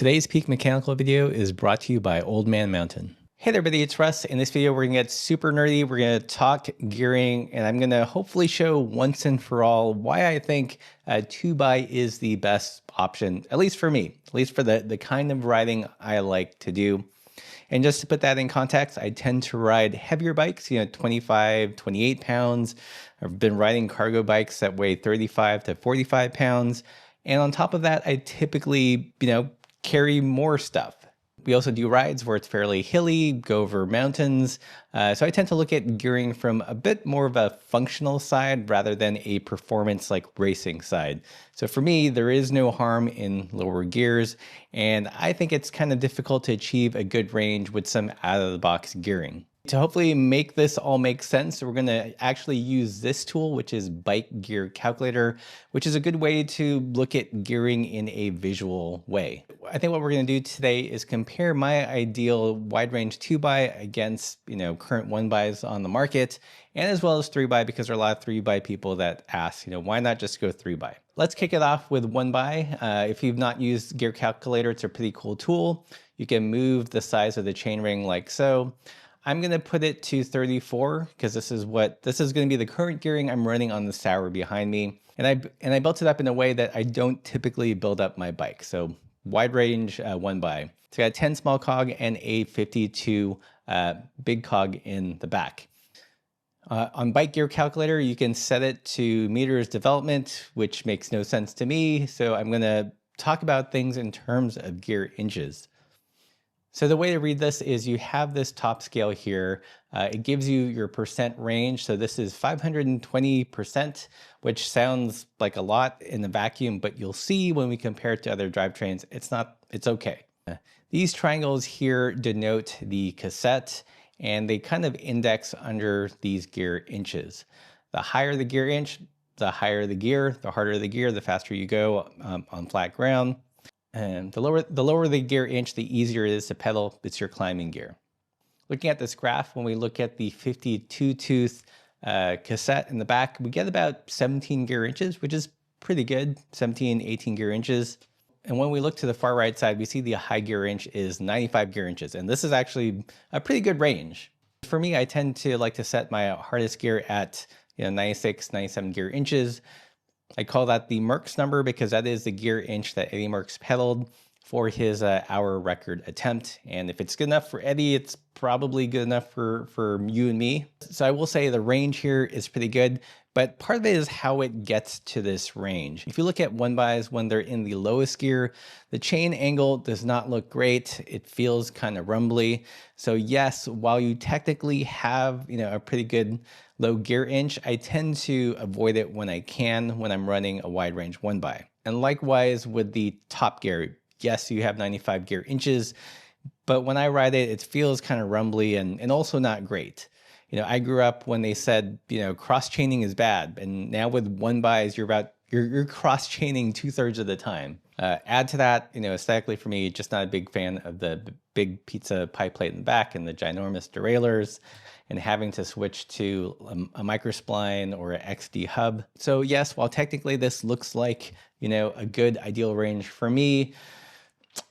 Today's Peak Mechanical video is brought to you by Old Man Mountain. Hey there everybody, it's Russ. In this video we're going to get super nerdy, we're going to talk gearing, and I'm going to hopefully show once and for all why I think 2x is the best option, at least for me, at least for the kind of riding I like to do. And just to put that in context, I tend to ride heavier bikes, 25, 28 pounds. I've been riding cargo bikes that weigh 35 to 45 pounds. And on top of that, I typically, carry more stuff. We also do rides where it's fairly hilly, go over mountains. So I tend to look at gearing from a bit more of a functional side rather than a performance like racing side. So for me, there is no harm in lower gears. And I think it's kind of difficult to achieve a good range with some out of the box gearing. To hopefully make this all make sense, we're going to actually use this tool, which is Bike Gear Calculator, which is a good way to look at gearing in a visual way. I think what we're going to do today is compare my ideal wide range 2x against, current 1xs on the market, and as well as 3x, because there are a lot of 3x people that ask, why not just go 3x? Let's kick it off with 1x. If you've not used Gear Calculator, it's a pretty cool tool. You can move the size of the chainring like so. I'm going to put it to 34 because this is going to be the current gearing I'm running on the Sauer behind me. And I built it up in a way that I don't typically build up my bike. So wide range 1x. It's got a 10 small cog and a 52 big cog in the back. On Bike Gear Calculator, you can set it to meters development, which makes no sense to me. So I'm going to talk about things in terms of gear inches. So the way to read this is you have this top scale here. It gives you your percent range. So this is 520%, which sounds like a lot in the vacuum, but you'll see when we compare it to other drivetrains, it's okay. These triangles here denote the cassette, and they kind of index under these gear inches. The higher the gear inch, the higher the gear, the harder the gear, the faster you go on flat ground. And the lower the gear inch, the easier it is to pedal. It's your climbing gear. Looking at this graph, when we look at the 52 tooth cassette in the back, we get about 17 gear inches, which is pretty good, 17, 18 gear inches. And when we look to the far right side, we see the high gear inch is 95 gear inches. And this is actually a pretty good range. For me, I tend to like to set my hardest gear at 96, 97 gear inches. I call that the Merckx number because that is the gear inch that Eddie Merckx pedaled for his hour record attempt. And if it's good enough for Eddie, it's probably good enough for you and me. So I will say the range here is pretty good, but part of it is how it gets to this range. If you look at 1xs when they're in the lowest gear, the chain angle does not look great. It feels kind of rumbly. So yes, while you technically have, a pretty good low gear inch, I tend to avoid it when I can when I'm running a wide range 1x. And likewise with the top gear, yes, you have 95 gear inches, but when I ride it, it feels kind of rumbly and also not great. I grew up when they said, cross chaining is bad. And now with 1xs, you're cross chaining 2/3 of the time. Add to that, aesthetically for me, just not a big fan of the big pizza pie plate in the back and the ginormous derailleurs and having to switch to a microspline or an XD hub. So yes, while technically this looks like, a good ideal range for me,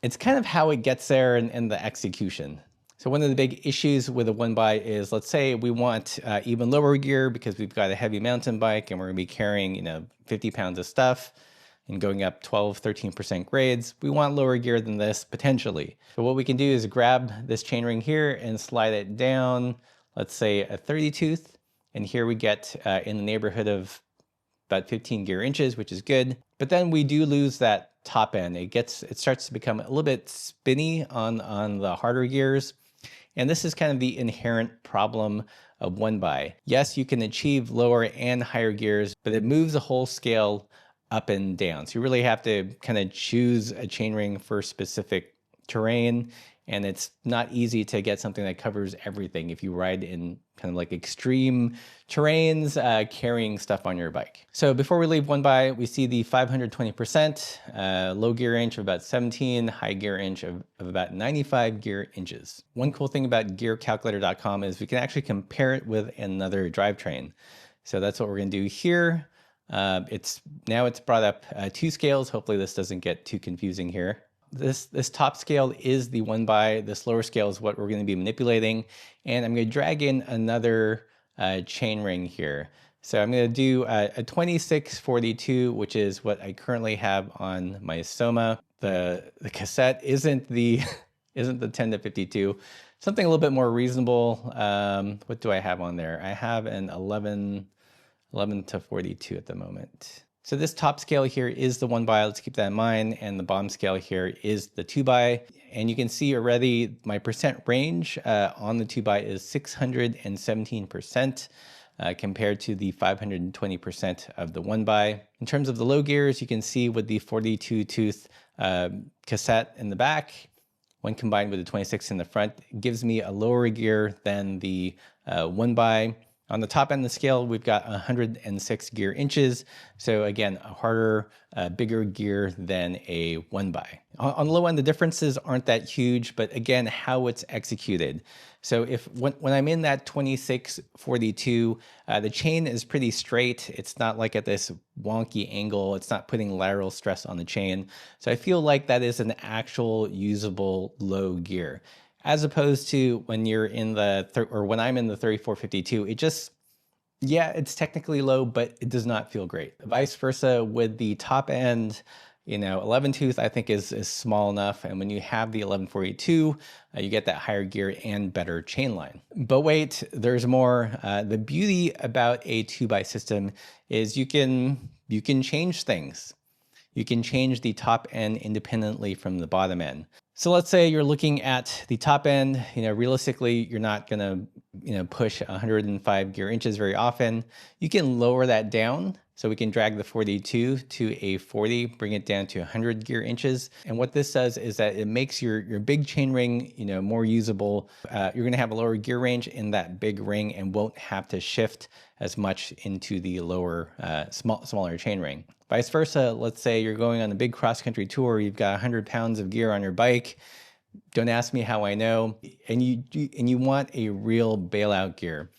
it's kind of how it gets there in the execution. So one of the big issues with a 1x is, let's say we want even lower gear because we've got a heavy mountain bike and we're gonna be carrying, 50 pounds of stuff and going up 12, 13% grades. We want lower gear than this potentially. So what we can do is grab this chainring here and slide it down, let's say a 30 tooth. And here we get in the neighborhood of about 15 gear inches, which is good. But then we do lose that top end. It starts to become a little bit spinny on the harder gears. And this is kind of the inherent problem of 1x. Yes, you can achieve lower and higher gears, but it moves the whole scale up and down. So you really have to kind of choose a chainring for specific terrain. And it's not easy to get something that covers everything if you ride in kind of like extreme terrains carrying stuff on your bike. So before we leave 1x, we see the 520%, low gear inch of about 17, high gear inch of about 95 gear inches. One cool thing about gearcalculator.com is we can actually compare it with another drivetrain. So that's what we're going to do here. Now it's brought up 2 scales. Hopefully this doesn't get too confusing here. This top scale is the 1x. This lower scale is what we're going to be manipulating. And I'm going to drag in another chain ring here. So I'm going to do a 2642, which is what I currently have on my Soma. The cassette isn't the isn't the 10 to 52. Something a little bit more reasonable. What do I have on there? I have an 11 to 42 at the moment. So this top scale here is the 1x, let's keep that in mind, and the bottom scale here is the 2x. And you can see already my percent range on the 2x is 617%. Compared to the 520% of the 1x. In terms of the low gears, you can see with the 42 tooth cassette in the back, when combined with the 26 in the front, it gives me a lower gear than the 1x. On the top end of the scale, we've got 106 gear inches. So again, a harder, bigger gear than a 1x. On the low end, the differences aren't that huge, but again, how it's executed. So when I'm in that 2642, the chain is pretty straight. It's not like at this wonky angle. It's not putting lateral stress on the chain. So I feel like that is an actual usable low gear. As opposed to when you're in when I'm in the 3452, it just, yeah, it's technically low, but it does not feel great. Vice versa with the top end, 11 tooth I think is small enough. And when you have the 1142, you get that higher gear and better chain line. But wait, there's more. The beauty about a 2x system is you can change things. You can change the top end independently from the bottom end. So let's say you're looking at the top end, realistically, you're not gonna, push 105 gear inches very often. You can lower that down. So we can drag the 42 to a 40, bring it down to 100 gear inches. And what this does is that it makes your big chain ring, more usable. You're gonna have a lower gear range in that big ring and won't have to shift as much into the lower, smaller chain ring. Vice versa, let's say you're going on a big cross-country tour, you've got 100 pounds of gear on your bike. Don't ask me how I know. And you want a real bailout gear.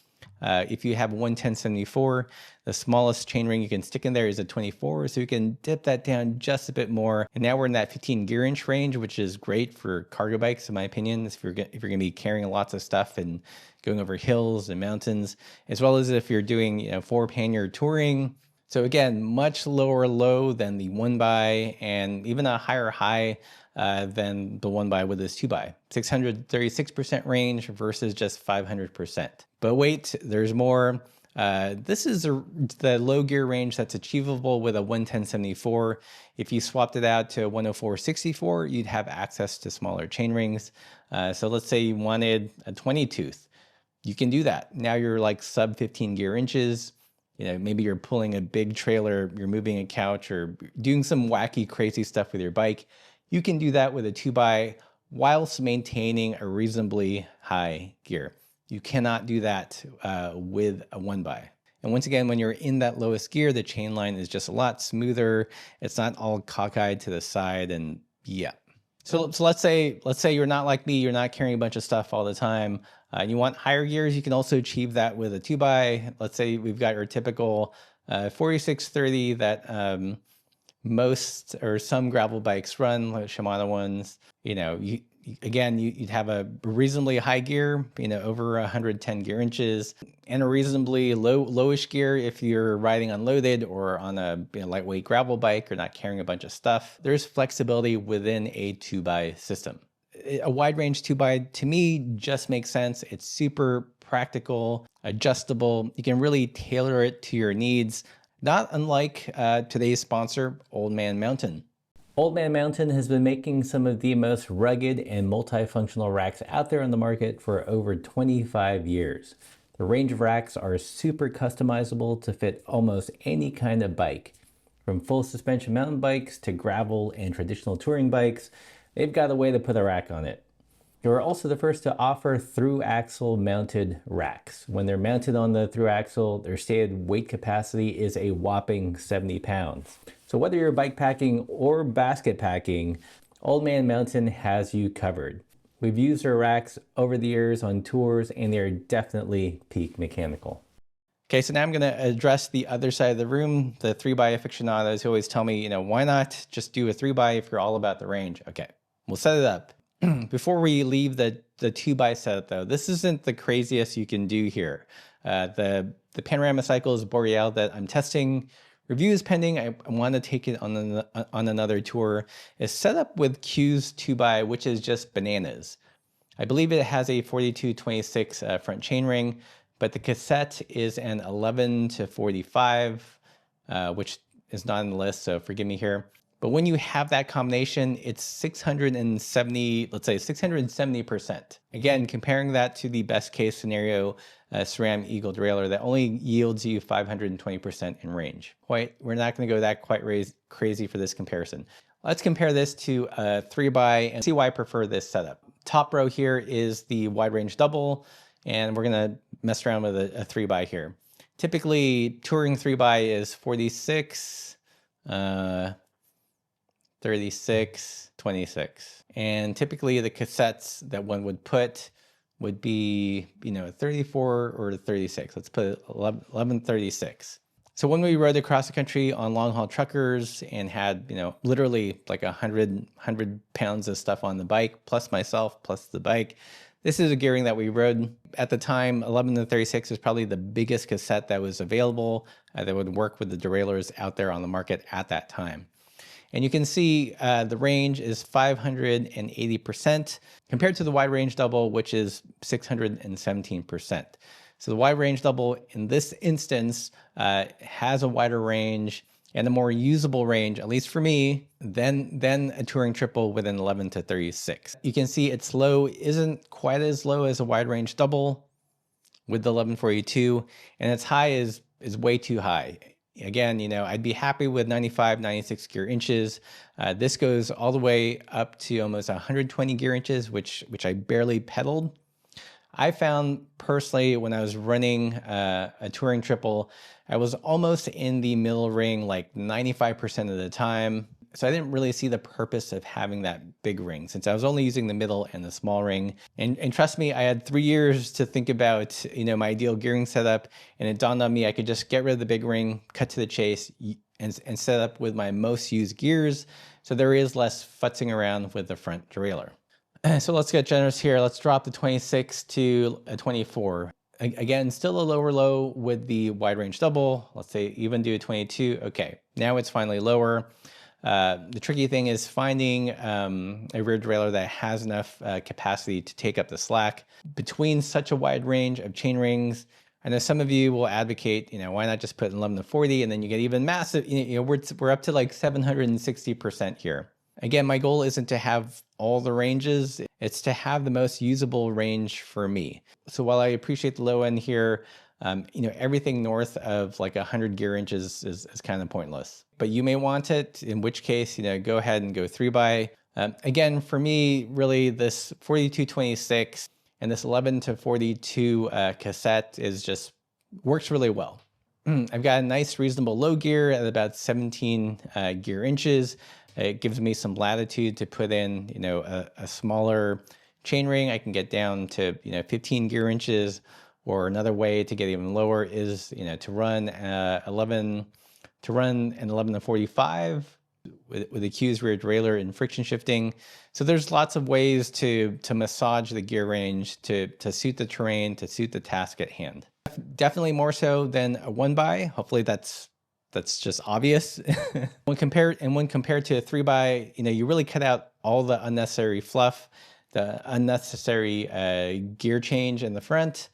If you have 11074, the smallest chain ring you can stick in there is a 24, so you can dip that down just a bit more. And now we're in that 15 gear inch range, which is great for cargo bikes, in my opinion, if you're gonna be carrying lots of stuff and going over hills and mountains, as well as if you're doing, 4 pannier touring. So again, much lower low than the 1x and even a higher high than the 1x with this 2x. 636% range versus just 500%. But wait, there's more. This is the low gear range that's achievable with a 11074. If you swapped it out to a 10464, you'd have access to smaller chain rings. So let's say you wanted a 20 tooth. You can do that. Now you're like sub 15 gear inches. Maybe you're pulling a big trailer, you're moving a couch or doing some wacky, crazy stuff with your bike. You can do that with a 2x whilst maintaining a reasonably high gear. You cannot do that with a 1x. And once again, when you're in that lowest gear, the chain line is just a lot smoother. It's not all cockeyed to the side, and yeah. So let's say you're not like me, you're not carrying a bunch of stuff all the time. And you want higher gears, you can also achieve that with a 2x. Let's say we've got your typical 4630 that most or some gravel bikes run, like Shimano ones. You'd have a reasonably high gear, over 110 gear inches, and a reasonably lowish gear if you're riding unloaded or on a lightweight gravel bike or not carrying a bunch of stuff. There's flexibility within a 2x system. A wide range 2x to me just makes sense. It's super practical, adjustable. You can really tailor it to your needs, not unlike today's sponsor, Old Man Mountain. Old Man Mountain has been making some of the most rugged and multifunctional racks out there on the market for over 25 years. The range of racks are super customizable to fit almost any kind of bike. From full suspension mountain bikes to gravel and traditional touring bikes, they've got a way to put a rack on it. They were also the first to offer through axle mounted racks. When they're mounted on the through axle, their stated weight capacity is a whopping 70 pounds. So whether you're bike packing or basket packing, Old Man Mountain has you covered. We've used their racks over the years on tours, and they're definitely peak mechanical. Okay, so now I'm going to address the other side of the room, the 3x aficionados who always tell me, why not just do a 3x if you're all about the range? Okay, we'll set it up. Before we leave the 2x setup though, this isn't the craziest you can do here. The Panorama Cycles Boreal that I'm testing, review is pending. I want to take it on another tour. Is set up with Q's 2x, which is just bananas. I believe it has a 4226 front chainring, but the cassette is an 11 to 45, which is not on the list, so forgive me here. But when you have that combination, it's 670, let's say 670%. Again, comparing that to the best case scenario SRAM Eagle derailleur that only yields you 520% in range. We're not going to go that quite crazy for this comparison. Let's compare this to a 3x and see why I prefer this setup. Top row here is the wide range double, and we're going to mess around with a 3x here. Typically, touring 3x is 46, 36, 26. And typically the cassettes that one would put would be, 34 or 36. Let's put 1136. So when we rode across the country on long haul truckers and had, literally like 100 pounds of stuff on the bike, plus myself, plus the bike, this is a gearing that we rode. At the time, 11 to 36 is probably the biggest cassette that was available that would work with the derailleurs out there on the market at that time. And you can see the range is 580% compared to the wide range double, which is 617%. So the wide range double in this instance has a wider range and a more usable range, at least for me, than a touring triple with an 11 to 36. You can see its low isn't quite as low as a wide range double with the 1142, and its high is way too high. Again, I'd be happy with 95, 96 gear inches. This goes all the way up to almost 120 gear inches, which I barely pedaled. I found personally when I was running a touring triple, I was almost in the middle ring like 95% of the time. So I didn't really see the purpose of having that big ring since I was only using the middle and the small ring. And trust me, I had 3 years to think about, my ideal gearing setup, and it dawned on me I could just get rid of the big ring, cut to the chase, and set up with my most used gears. So there is less futzing around with the front derailleur. So let's get generous here. Let's drop the 26 to a 24. Again, still a lower low with the wide range double. Let's say even do a 22. Okay, now it's finally lower. The tricky thing is finding a rear derailleur that has enough capacity to take up the slack between such a wide range of chain rings. I know some of you will advocate, why not just put an 11 to 40 and then you get even massive, we're up to like 760% here. Again, my goal isn't to have all the ranges, it's to have the most usable range for me. So while I appreciate the low end here, everything north of like 100 gear inches is kind of pointless. But you may want it, in which case, go ahead and go 3x. Again, for me, really this 4226 and this 11 to 42 cassette works really well. I've got a nice reasonable low gear at about 17 gear inches. It gives me some latitude to put in, a smaller chain ring. I can get down to, 15 gear inches, or another way to get even lower is, to run an 11 to 45 with the Q's rear derailleur and friction shifting. So there's lots of ways to massage the gear range to suit the terrain, to suit the task at hand. Definitely more so than a 1x. Hopefully that's just obvious. when compared to a 3x, you really cut out all the unnecessary fluff, the unnecessary gear change in the front.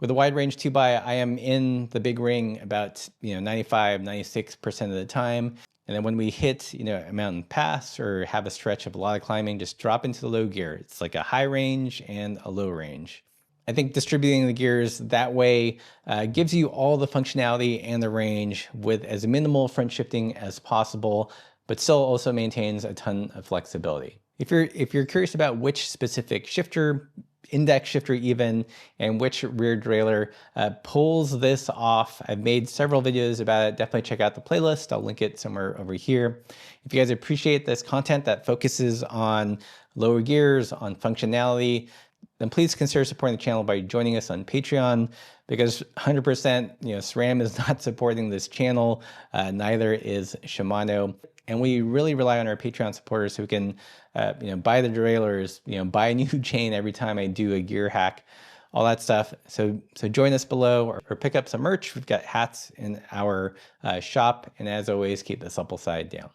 With a wide range 2x, I am in the big ring about 95, 96% of the time. And then when we hit a mountain pass or have a stretch of a lot of climbing, just drop into the low gear. It's like a high range and a low range. I think distributing the gears that way gives you all the functionality and the range with as minimal front shifting as possible, but still also maintains a ton of flexibility. If you're curious about which specific shifter, index shifter even, and which rear derailleur pulls this off, I've made several videos about it. Definitely check out the playlist. I'll link it somewhere over here. If you guys appreciate this content that focuses on lower gears, on functionality, then please consider supporting the channel by joining us on Patreon, because 100%, SRAM is not supporting this channel, neither is Shimano. And we really rely on our Patreon supporters who can, buy the derailleurs, buy a new chain every time I do a gear hack, all that stuff. So join us below or pick up some merch. We've got hats in our shop. And as always, keep the supple side down.